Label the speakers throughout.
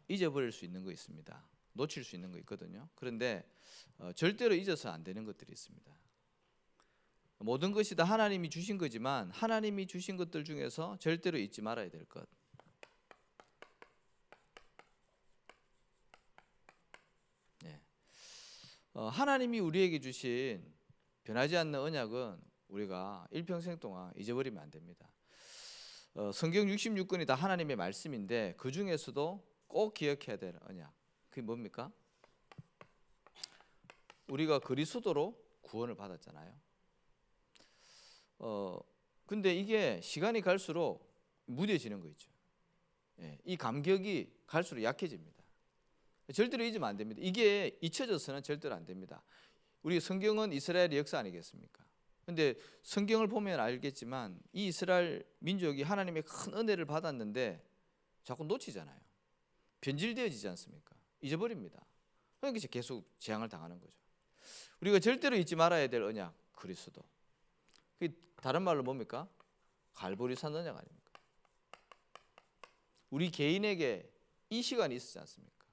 Speaker 1: 잊어버릴 수 있는 거 있습니다. 놓칠 수 있는 거 있거든요. 그런데 절대로 잊어서 안 되는 것들이 있습니다. 모든 것이 다 하나님이 주신 거지만 하나님이 주신 것들 중에서 절대로 잊지 말아야 될 것. 네. 하나님이 우리에게 주신 변하지 않는 언약은 우리가 일평생 동안 잊어버리면 안 됩니다. 성경 66권이 다 하나님의 말씀인데 그 중에서도 꼭 기억해야 될 언약, 그게 뭡니까? 우리가 그리스도로 구원을 받았잖아요. 근데 이게 시간이 갈수록 무뎌지는 거 있죠. 예, 이 감격이 갈수록 약해집니다. 절대로 잊으면 안 됩니다. 이게 잊혀져서는 절대로 안 됩니다. 우리 성경은 이스라엘의 역사 아니겠습니까? 근데 성경을 보면 알겠지만 이 이스라엘 민족이 하나님의 큰 은혜를 받았는데 자꾸 놓치잖아요. 변질되어지지 않습니까? 잊어버립니다. 그러니까 계속 재앙을 당하는 거죠. 우리가 절대로 잊지 말아야 될 언약, 그리스도. 다른 말로 뭡니까? 갈보리산 언약 아닙니까? 우리 개인에게 이 시간이 있었지 않습니까?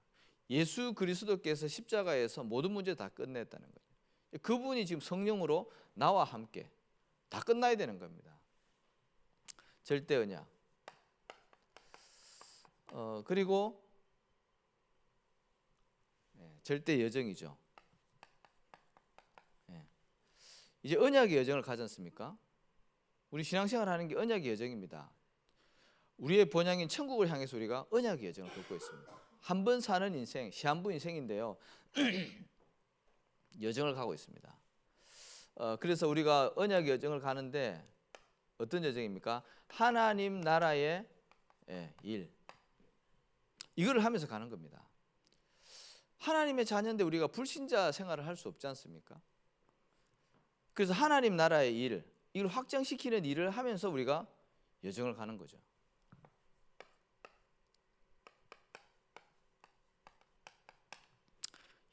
Speaker 1: 예수 그리스도께서 십자가에서 모든 문제 다 끝냈다는 거죠. 그분이 지금 성령으로 나와 함께 다 끝나야 되는 겁니다. 절대 언약. 그리고 절대 여정이죠. 이제 언약의 여정을 가지 않습니까? 우리 신앙생활 하는 게 언약의 여정입니다. 우리의 본향인 천국을 향해서 우리가 언약의 여정을 걷고 있습니다. 한 번 사는 인생, 시한부 인생인데요. 여정을 가고 있습니다. 그래서 우리가 언약의 여정을 가는데 어떤 여정입니까? 하나님 나라의 일, 이거를 하면서 가는 겁니다. 하나님의 자녀인데 우리가 불신자 생활을 할 수 없지 않습니까? 그래서 하나님 나라의 일, 이걸 확장시키는 일을 하면서 우리가 여정을 가는 거죠.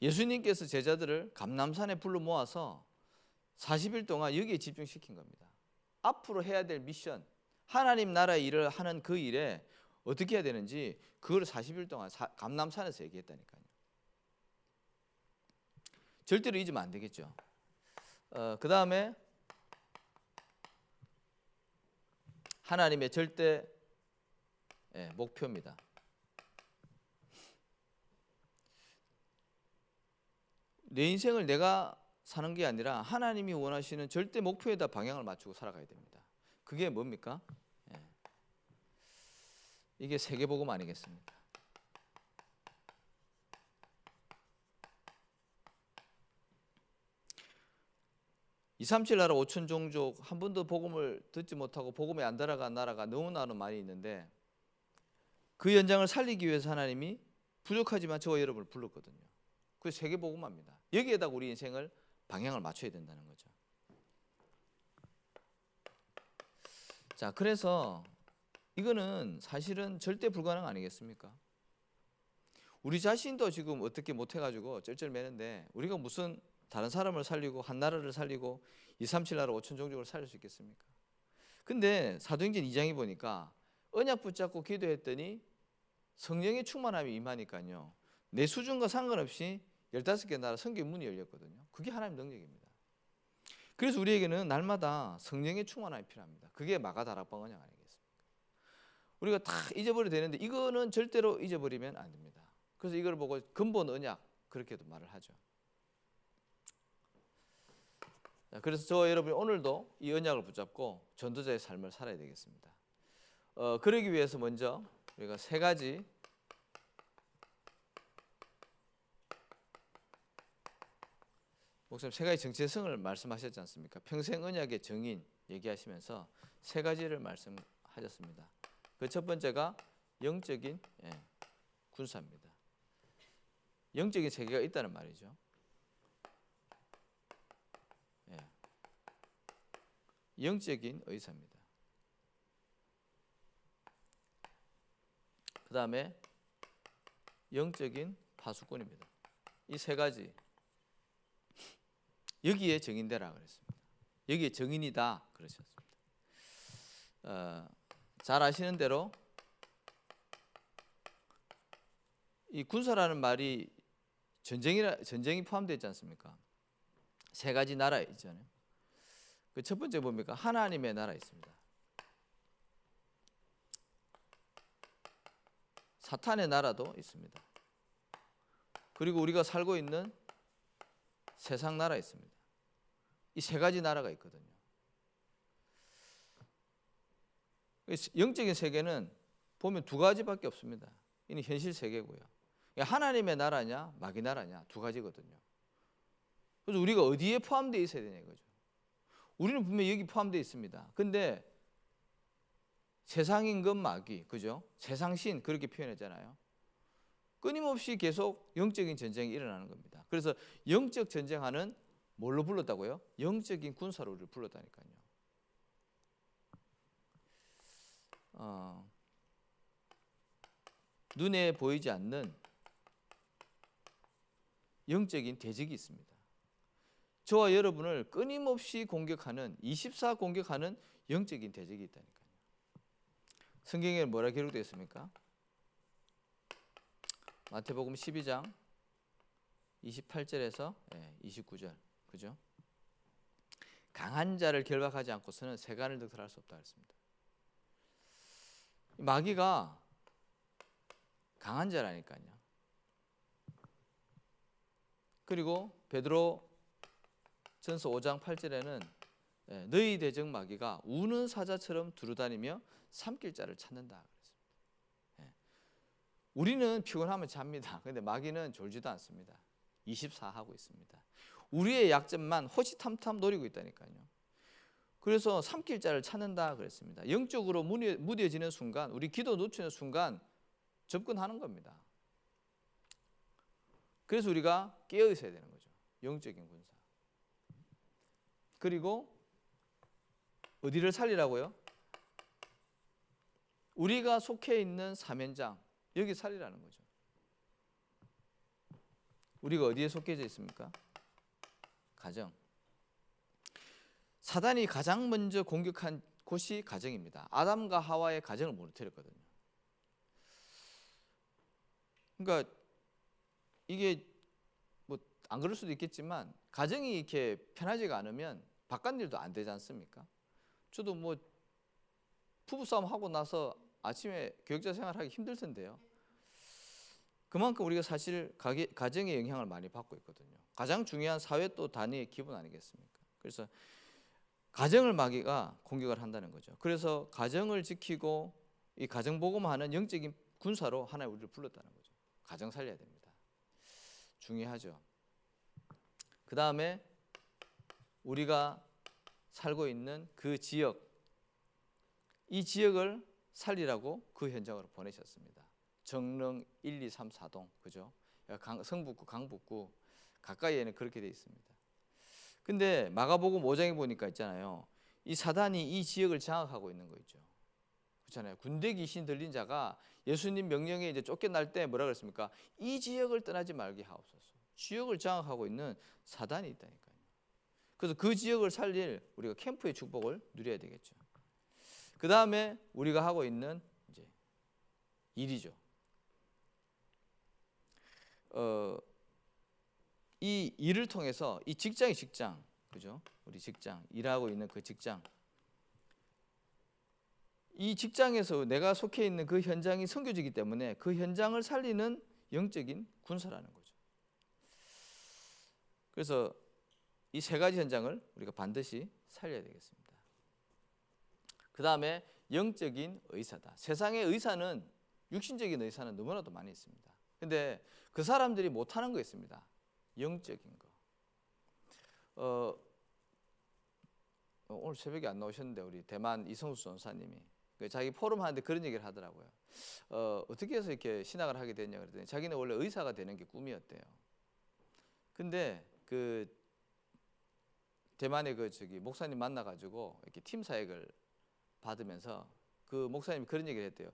Speaker 1: 예수님께서 제자들을 감람산에 불러 모아서 40일 동안 여기에 집중시킨 겁니다. 앞으로 해야 될 미션, 하나님 나라의 일을 하는 그 일에 어떻게 해야 되는지 그걸 40일 동안 감람산에서 얘기했다니까요. 절대로 잊으면 안 되겠죠. 그 다음에 하나님의 절대 목표입니다. 내 인생을 내가 사는 게 아니라 하나님이 원하시는 절대 목표에다 방향을 맞추고 살아가야 됩니다. 그게 뭡니까? 이게 세계복음 아니겠습니까? 이삼칠 나라 5천 종족, 한 번도 복음을 듣지 못하고 복음에 안 들어간 나라가 너무나 많이 있는데 그 연장을 살리기 위해서 하나님이 부족하지만 저와 여러분을 불렀거든요. 그래서 세계복음화입니다. 여기에다가 우리 인생을 방향을 맞춰야 된다는 거죠. 자, 그래서 이거는 사실은 절대 불가능 아니겠습니까? 우리 자신도 지금 어떻게 못해가지고 쩔쩔매는데 우리가 무슨 다른 사람을 살리고 한 나라를 살리고 237 나라 5천 종족을 살릴 수 있겠습니까? 근데 사도행전 2장에 보니까 언약 붙잡고 기도했더니 성령의 충만함이 임하니까요, 내 수준과 상관없이 15개 나라 선교의 문이 열렸거든요. 그게 하나님의 능력입니다. 그래서 우리에게는 날마다 성령의 충만함이 필요합니다. 그게 마가다락방 언약 아니겠습니까? 우리가 다 잊어버려야 되는데 이거는 절대로 잊어버리면 안 됩니다. 그래서 이걸 보고 근본 언약 그렇게도 말을 하죠. 그래서 저와 여러분이 오늘도 이 언약을 붙잡고 전도자의 삶을 살아야 되겠습니다. 그러기 위해서 먼저 우리가 세 가지 목사님 세 가지 정체성을 말씀하셨지 않습니까? 평생 언약의 정인 얘기하시면서 세 가지를 말씀하셨습니다. 그 첫 번째가 영적인 군사입니다. 영적인 세계가 있다는 말이죠. 영적인 의사입니다. 그 다음에 영적인 파수꾼입니다. 이 세 가지 여기에 정인되라 그랬습니다. 여기에 정인이다 그러셨습니다. 잘 아시는 대로 이 군사라는 말이 전쟁이 포함되어 있지 않습니까? 세 가지 나라 있잖아요. 그 첫 번째 뭡니까? 하나님의 나라 있습니다. 사탄의 나라도 있습니다. 그리고 우리가 살고 있는 세상 나라 있습니다. 이 세 가지 나라가 있거든요. 영적인 세계는 보면 두 가지밖에 없습니다. 이는 현실 세계고요. 하나님의 나라냐 마귀 나라냐 두 가지거든요. 그래서 우리가 어디에 포함되어 있어야 되냐 이거죠. 우리는 분명히 여기 포함되어 있습니다. 근데 세상 임금 마귀, 그죠? 세상신 그렇게 표현했잖아요. 끊임없이 계속 영적인 전쟁이 일어나는 겁니다. 그래서 영적 전쟁하는 뭘로 불렀다고요? 영적인 군사로 우리를 불렀다니까요. 눈에 보이지 않는 영적인 대적이 있습니다. 저와 여러분을 끊임없이 공격하는 24 공격하는 영적인 대적이 있다니까요. 성경에 뭐라 기록되어 있습니까? 마태복음 12장 28절에서 29절, 그죠? 강한 자를 결박하지 않고서는 세간을 득탈할 수 없다 했습니다. 마귀가 강한 자라니까요. 그리고 베드로 전서 5장 8절에는 너희 대적 마귀가 우는 사자처럼 두루다니며 삼킬 자를 찾는다 그랬습니다. 우리는 피곤하면 잡니다. 그런데 마귀는 졸지도 않습니다. 24 하고 있습니다. 우리의 약점만 호시탐탐 노리고 있다니까요. 그래서 삼킬 자를 찾는다 그랬습니다. 영적으로 무뎌지는 순간, 우리 기도 놓치는 순간 접근하는 겁니다. 그래서 우리가 깨어 있어야 되는 거죠. 영적인 군사. 그리고 어디를 살리라고요? 우리가 속해 있는 사면장, 여기 살리라는 거죠. 우리가 어디에 속해져 있습니까? 가정. 사단이 가장 먼저 공격한 곳이 가정입니다. 아담과 하와의 가정을 무너뜨렸거든요. 그러니까 이게 뭐 안 그럴 수도 있겠지만 가정이 이렇게 편하지가 않으면 바깥 일도 안 되지 않습니까? 저도 뭐 부부싸움 하고 나서 아침에 교육자 생활하기 힘들 텐데요. 그만큼 우리가 사실 가정의 영향을 많이 받고 있거든요. 가장 중요한 사회 또 단위의 기본 아니겠습니까? 그래서 가정을 마귀가 공격을 한다는 거죠. 그래서 가정을 지키고 이 가정 복음하는 영적인 군사로 하나님 우리를 불렀다는 거죠. 가정 살려야 됩니다. 중요하죠. 그 다음에 우리가 살고 있는 그 지역, 이 지역을 살리라고 그 현장으로 보내셨습니다. 정릉 1, 2, 3, 4동, 그죠? 성북구, 강북구 가까이에는 그렇게 돼 있습니다. 근데 마가복음 5장에 보니까 있잖아요. 이 사단이 이 지역을 장악하고 있는 거 있죠. 그렇잖아요. 군대 귀신 들린 자가 예수님 명령에 이제 쫓겨날 때 뭐라 그랬습니까? 이 지역을 떠나지 말게 하옵소서. 지역을 장악하고 있는 사단이 있다니까요. 그래서 그 지역을 살릴 우리가 캠프의 축복을 누려야 되겠죠. 그 다음에 우리가 하고 있는 이제 일이죠. 이 일을 통해서 이 직장, 그죠? 우리 직장, 일하고 있는 그 직장, 이 직장에서 내가 속해 있는 그 현장이 선교지이기 때문에 그 현장을 살리는 영적인 군사라는 거죠. 그래서 이 세 가지 현장을 우리가 반드시 살려야 되겠습니다. 그 다음에 영적인 의사다. 세상의 의사는, 육신적인 의사는 너무나도 많이 있습니다. 근데 그 사람들이 못하는 거 있습니다. 영적인 거. 오늘 새벽에 안 나오셨는데 우리 대만 이성수 전사님이 자기 포럼 하는데 그런 얘기를 하더라고요. 어떻게 해서 이렇게 신학을 하게 됐냐 그랬더니 자기는 원래 의사가 되는 게 꿈이었대요. 근데 그 대만의 그 목사님 만나가지고 이렇게 팀 사역을 받으면서 그 목사님이 그런 얘기를 했대요.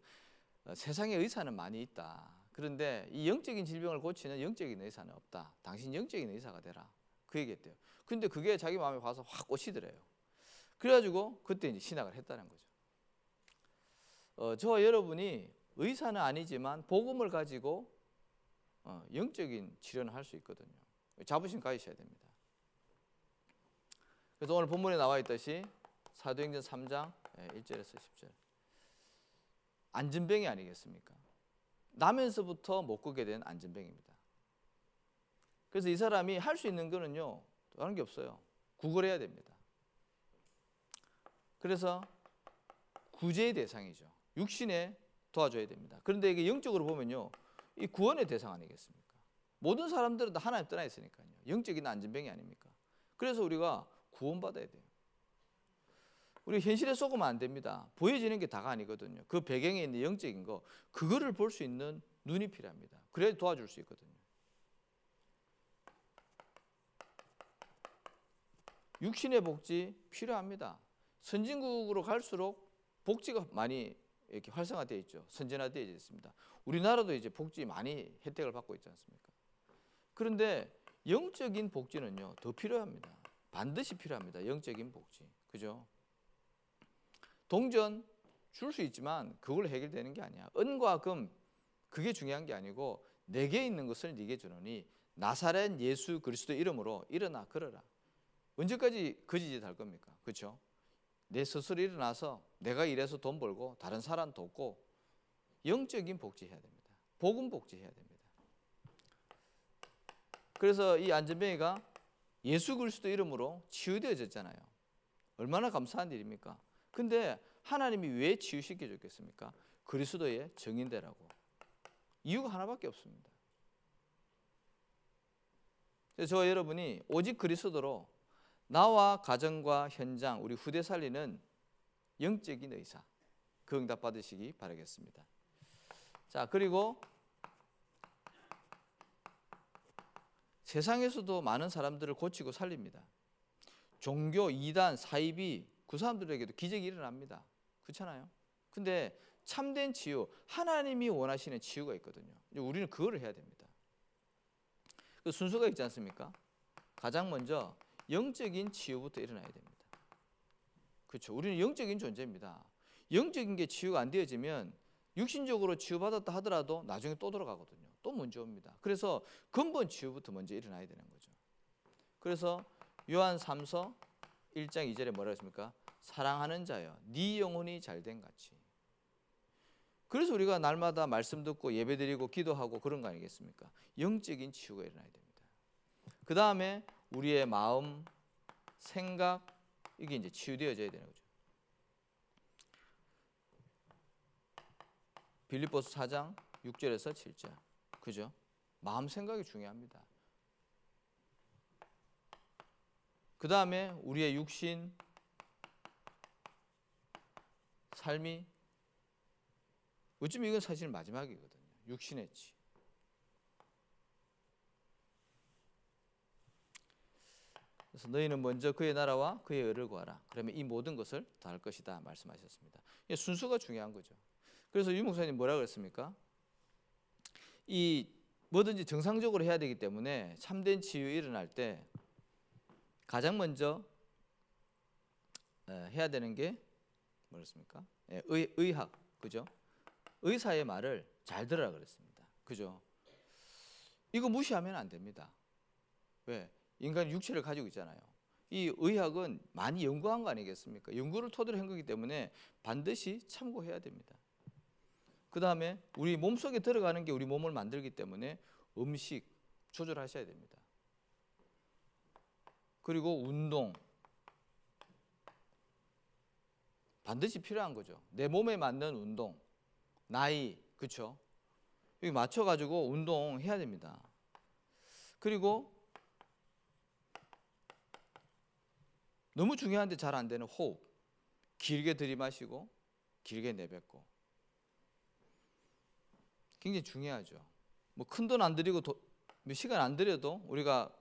Speaker 1: 세상에 의사는 많이 있다. 그런데 이 영적인 질병을 고치는 영적인 의사는 없다. 당신 영적인 의사가 되라. 그 얘기했대요. 근데 그게 자기 마음에 와서 확 꽂히더래요. 그래가지고 그때 이제 신학을 했다는 거죠. 저와 여러분이 의사는 아니지만 복음을 가지고 영적인 치료는 할 수 있거든요. 자부심 가지셔야 됩니다. 그래서 오늘 본문에 나와 있듯이 사도행전 3장 1절에서 10절 안진병이 아니겠습니까? 나면서부터 못 걷게 된 안진병입니다. 그래서 이 사람이 할 수 있는 거는요, 다른 게 없어요. 구걸해야 됩니다. 그래서 구제의 대상이죠. 육신에 도와줘야 됩니다. 그런데 이게 영적으로 보면요, 이 구원의 대상 아니겠습니까? 모든 사람들은 다 하나님 떠나 있으니까요. 영적인 안진병이 아닙니까? 그래서 우리가 구원받아야 돼요. 우리 현실에 속으면 안 됩니다. 보여지는 게 다가 아니거든요. 그 배경에 있는 영적인 거, 그거를 볼 수 있는 눈이 필요합니다. 그래야 도와줄 수 있거든요. 육신의 복지 필요합니다. 선진국으로 갈수록 복지가 많이 이렇게 활성화되어 있죠. 선진화되어 있습니다. 우리나라도 이제 복지 많이 혜택을 받고 있지 않습니까? 그런데 영적인 복지는요, 더 필요합니다. 반드시 필요합니다. 영적인 복지. 그죠? 동전 줄 수 있지만 그걸로 해결되는 게 아니야. 은과 금 그게 중요한 게 아니고 내게 있는 것을 네게 주노니 나사렛 예수 그리스도 이름으로 일어나 걸어라. 언제까지 거지짓 할 겁니까? 그렇죠? 내 스스로 일어나서 내가 일해서 돈 벌고 다른 사람 돕고 영적인 복지 해야 됩니다. 복음 복지 해야 됩니다. 그래서 이 안진뱅이가 예수 그리스도 이름으로 치유되어졌잖아요. 얼마나 감사한 일입니까? 근데 하나님이 왜 치유시켜 줬겠습니까? 그리스도의 증인되라고. 이유가 하나밖에 없습니다. 그래서 저와 여러분이 오직 그리스도로 나와 가정과 현장, 우리 후대 살리는 영적인 의사, 그 응답 받으시기 바라겠습니다. 자, 그리고 세상에서도 많은 사람들을 고치고 살립니다. 종교, 이단, 사이비, 그 사람들에게도 기적이 일어납니다. 그렇잖아요? 근데 참된 치유, 하나님이 원하시는 치유가 있거든요. 우리는 그거를 해야 됩니다. 그 순서가 있지 않습니까? 가장 먼저 영적인 치유부터 일어나야 됩니다. 그렇죠? 우리는 영적인 존재입니다. 영적인 게 치유가 안 되어지면 육신적으로 치유받았다 하더라도 나중에 또 돌아가거든요. 또 문제 옵니다. 그래서 근본 치유부터 먼저 일어나야 되는 거죠. 그래서 요한 3서 1장 2절에 뭐라고 했습니까? 사랑하는 자여 네 영혼이 잘된 같이. 그래서 우리가 날마다 말씀 듣고 예배드리고 기도하고 그런 거 아니겠습니까? 영적인 치유가 일어나야 됩니다. 그 다음에 우리의 마음, 생각 이게 이제 치유되어져야 되는 거죠. 빌립보서 4장 6절에서 7절. 그죠? 마음 생각이 중요합니다. 그 다음에 우리의 육신, 삶이 어쩌면 이건 사실 마지막이거든요. 육신의 치. 그래서 너희는 먼저 그의 나라와 그의 의를 구하라. 그러면 이 모든 것을 다 할 것이다 말씀하셨습니다. 순서가 중요한 거죠. 그래서 유 목사님 뭐라 그랬습니까? 이 뭐든지 정상적으로 해야 되기 때문에 참된 치유 일어날 때 가장 먼저 해야 되는 게 뭐였습니까? 의학, 그죠? 의사의 말을 잘 들으라 그랬습니다. 그죠? 이거 무시하면 안 됩니다. 왜? 인간이 육체를 가지고 있잖아요. 이 의학은 많이 연구한 거 아니겠습니까? 연구를 토대로 한 거기 때문에 반드시 참고해야 됩니다. 그 다음에 우리 몸속에 들어가는 게 우리 몸을 만들기 때문에 음식 조절하셔야 됩니다. 그리고 운동 반드시 필요한 거죠. 내 몸에 맞는 운동, 나이, 그렇죠? 여기 맞춰가지고 운동해야 됩니다. 그리고 너무 중요한데 잘 안 되는 호흡, 길게 들이마시고 길게 내뱉고 굉장히 중요하죠. 뭐 큰 돈 안 들이고 몇 시간 안 들여도 우리가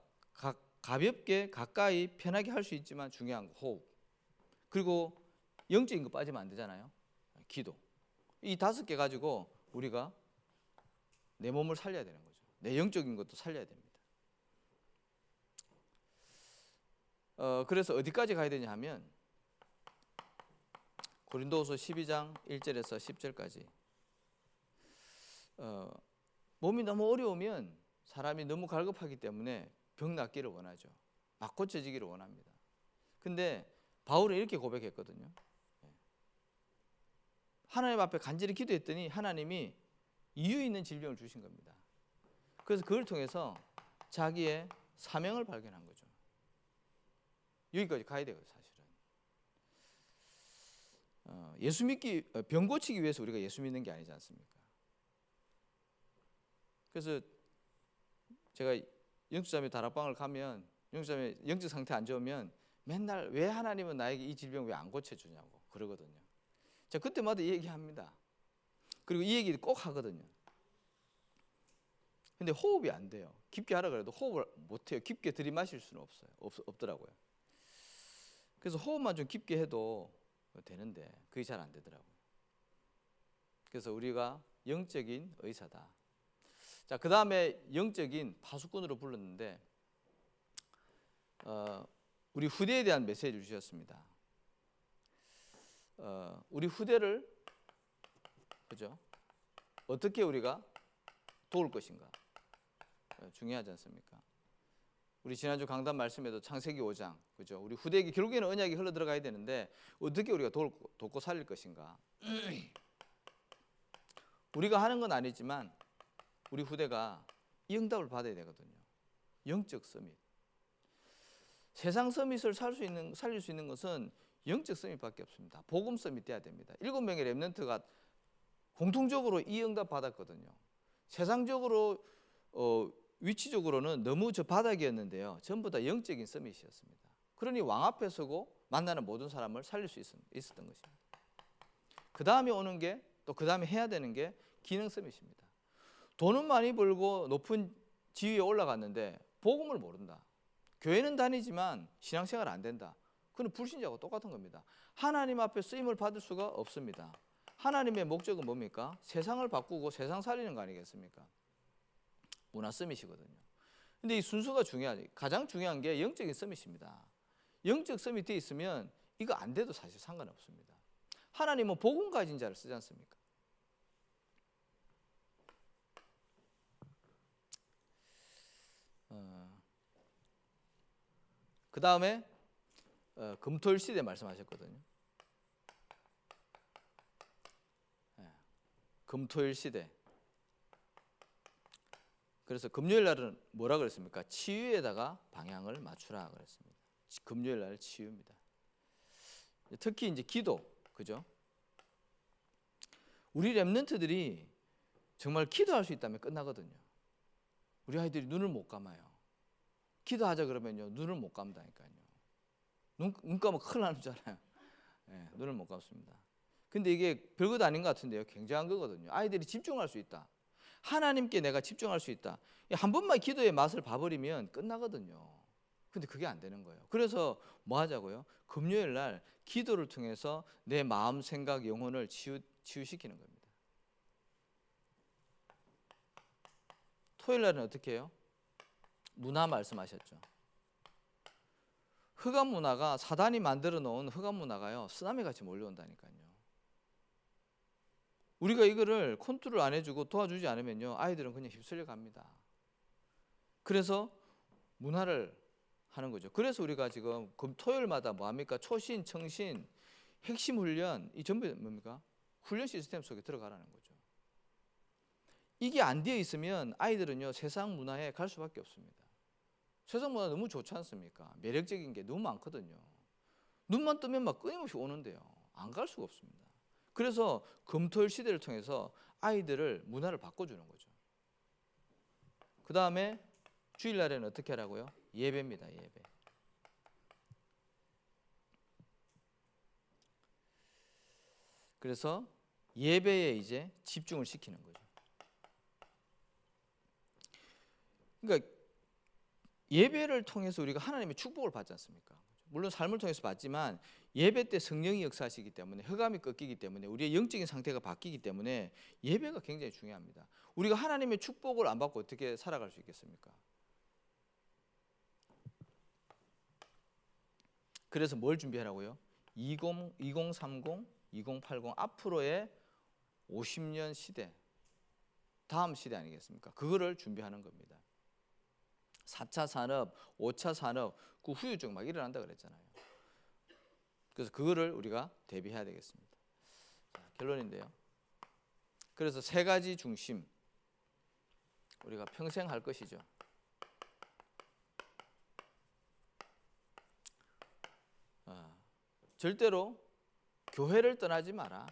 Speaker 1: 가볍게 가까이 편하게 할 수 있지만 중요한 거 호흡. 그리고 영적인 거 빠지면 안 되잖아요. 기도. 이 5개 가지고 우리가 내 몸을 살려야 되는 거죠. 내 영적인 것도 살려야 됩니다. 그래서 어디까지 가야 되냐 하면 고린도후서 12장 1절에서 10절까지 몸이 너무 어려우면 사람이 너무 갈급하기 때문에 병 낫기를 원하죠. 막 고쳐지기를 원합니다. 근데 바울은 이렇게 고백했거든요. 하나님 앞에 간절히 기도했더니 하나님이 이유 있는 질병을 주신 겁니다. 그래서 그걸 통해서 자기의 사명을 발견한 거죠. 여기까지 가야 돼요, 사실은. 예수 믿기, 병 고치기 위해서 우리가 예수 믿는 게 아니지 않습니까? 그래서 제가 영주자매 다락방을 가면 영주자매 영적 상태 안 좋으면 맨날 왜 하나님은 나에게 이 질병 왜 안 고쳐주냐고 그러거든요. 자, 그때마다 이 얘기합니다. 그리고 이 얘기 꼭 하거든요. 근데 호흡이 안 돼요. 깊게 하라 그래도 호흡을 못 해요. 깊게 들이마실 수는 없더라고요. 그래서 호흡만 좀 깊게 해도 되는데 그게 잘 안 되더라고요. 그래서 우리가 영적인 의사다. 자, 그 다음에 영적인 파수꾼으로 불렀는데 우리 후대에 대한 메시지를 주셨습니다. 우리 후대를 그죠? 어떻게 우리가 도울 것인가 중요하지 않습니까? 우리 지난주 강단 말씀에도 창세기 5장 그죠? 우리 후대에게 결국에는 언약이 흘러 들어가야 되는데 어떻게 우리가 돕고 살릴 것인가? 우리가 하는 건 아니지만 우리 후대가 이 응답을 받아야 되거든요. 영적 서밋. 세상 서밋을 살릴 수 있는 것은 영적 서밋밖에 없습니다. 복음 서밋 돼야 됩니다. 7명의 렘넌트가 공통적으로 이 응답 받았거든요. 세상적으로 위치적으로는 너무 저 바닥이었는데요. 전부 다 영적인 서밋이었습니다. 그러니 왕 앞에 서고 만나는 모든 사람을 살릴 수 있었던 것입니다. 그 다음에 오는 게 또 그 다음에 해야 되는 게 기능 서밋입니다. 돈은 많이 벌고 높은 지위에 올라갔는데 복음을 모른다. 교회는 다니지만 신앙생활 안 된다. 그건 불신자하고 똑같은 겁니다. 하나님 앞에 쓰임을 받을 수가 없습니다. 하나님의 목적은 뭡니까? 세상을 바꾸고 세상 살리는 거 아니겠습니까? 문화 서밋이거든요. 근데 이 순서가 중요하지. 가장 중요한 게 영적인 서밋입니다. 영적 서밋 돼 있으면 이거 안 돼도 사실 상관없습니다. 하나님은 복음 가진 자를 쓰지 않습니까? 그 다음에 금토일 시대 말씀하셨거든요. 금토일 시대. 그래서 금요일 날은 뭐라 그랬습니까? 치유에다가 방향을 맞추라 그랬습니다. 금요일 날 치유입니다. 특히 이제 기도, 그죠? 우리 렘넌트들이 정말 기도할 수 있다면 끝나거든요. 우리 아이들이 눈을 못 감아요. 기도하자 그러면요 눈을 못 감다니까요. 눈 감으면 큰일 나는 잖아요. 네, 눈을 못 감습니다. 근데 이게 별것도 아닌 것 같은데요. 굉장한 거거든요. 아이들이 집중할 수 있다. 하나님께 내가 집중할 수 있다. 한 번만 기도의 맛을 봐버리면 끝나거든요. 근데 그게 안 되는 거예요. 그래서 뭐 하자고요? 금요일 날 기도를 통해서 내 마음, 생각, 영혼을 치유시키는 겁니다. 토요일 날은 어떻게 해요? 문화 말씀하셨죠. 흑암 문화가 사단이 만들어 놓은 흑암 문화가요 쓰나미 같이 몰려온다니까요. 우리가 이거를 컨트롤 안 해주고 도와주지 않으면요 아이들은 그냥 휩쓸려 갑니다. 그래서 문화를 하는 거죠. 그래서 우리가 지금 토요일마다 뭐 합니까? 초신, 청신, 핵심 훈련 이 전부 뭡니까? 훈련 시스템 속에 들어가라는 거죠. 이게 안 되어 있으면 아이들은요 세상 문화에 갈 수밖에 없습니다. 세상 문화 너무 좋지 않습니까? 매력적인 게 너무 많거든요. 눈만 뜨면 막 끊임없이 오는데요. 안 갈 수가 없습니다. 그래서 금토일 시대를 통해서 아이들을 문화를 바꿔주는 거죠. 그 다음에 주일날에는 어떻게 하라고요? 예배입니다. 예배. 그래서 예배에 이제 집중을 시키는 거죠. 그러니까 예배를 통해서 우리가 하나님의 축복을 받지 않습니까? 물론 삶을 통해서 받지만 예배 때 성령이 역사하시기 때문에 흑암이 꺾이기 때문에 우리의 영적인 상태가 바뀌기 때문에 예배가 굉장히 중요합니다. 우리가 하나님의 축복을 안 받고 어떻게 살아갈 수 있겠습니까? 그래서 뭘 준비하라고요? 2030, 2080 앞으로의 50년 시대 다음 시대 아니겠습니까? 그거를 준비하는 겁니다. 4차 산업, 5차 산업, 그 후유증 막 일어난다 그랬잖아요. 그래서 그거를 우리가 대비해야 되겠습니다. 자, 결론인데요. 그래서 세 가지 중심 우리가 평생 할 것이죠. 절대로 교회를 떠나지 마라.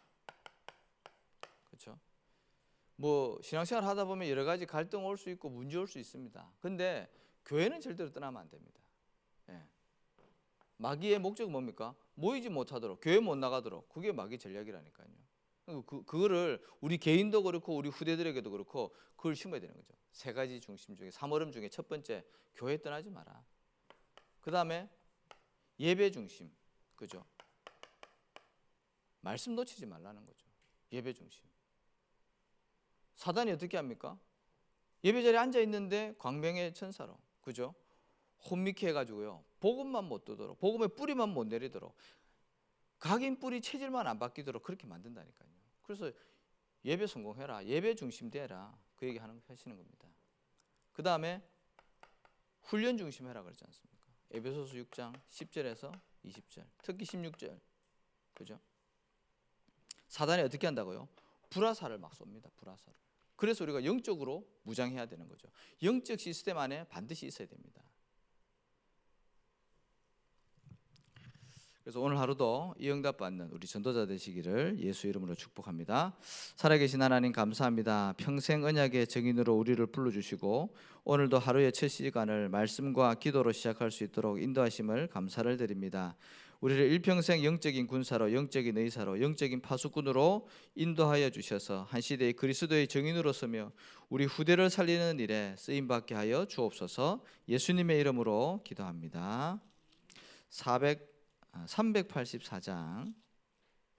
Speaker 1: 그렇죠? 뭐 신앙생활 하다 보면 여러 가지 갈등 올 수 있고 문제 올 수 있습니다. 근데 교회는 절대로 떠나면 안 됩니다. 예. 마귀의 목적은 뭡니까? 모이지 못하도록, 교회 못 나가도록. 그게 마귀 전략이라니까요. 그거를 우리 개인도 그렇고 우리 후대들에게도 그렇고 그걸 심어야 되는 거죠. 세 가지 중심 중에 3얼음 중에 첫 번째, 교회 떠나지 마라. 그 다음에 예배 중심, 그죠? 말씀 놓치지 말라는 거죠. 예배 중심. 사단이 어떻게 합니까? 예배 자리에 앉아 있는데 광명의 천사로, 그죠? 혼미케 해가지고요. 복음만 못 듣도록, 복음의 뿌리만 못 내리도록, 각인 뿌리 체질만 안 바뀌도록 그렇게 만든다니까요. 그래서 예배 성공해라, 예배 중심되라, 그 얘기 하시는 겁니다. 그 다음에 훈련 중심해라 그러지 않습니까? 에베소서 6장 10절에서 20절, 특히 16절, 그죠? 사단이 어떻게 한다고요? 불화살을 막 쏩니다. 불화살을. 그래서 우리가 영적으로 무장해야 되는 거죠. 영적 시스템 안에 반드시 있어야 됩니다. 그래서 오늘 하루도 이 응답 받는 우리 전도자 되시기를 예수 이름으로 축복합니다. 살아계신 하나님 감사합니다. 평생 언약의 증인으로 우리를 불러주시고 오늘도 하루의 첫 시간을 말씀과 기도로 시작할 수 있도록 인도하심을 감사를 드립니다. 우리를 일평생 영적인 군사로, 영적인 의사로, 영적인 파수꾼으로 인도하여 주셔서 한 시대의 그리스도의 증인으로 서며 우리 후대를 살리는 일에 쓰임받게 하여 주옵소서. 예수님의 이름으로 기도합니다. 384장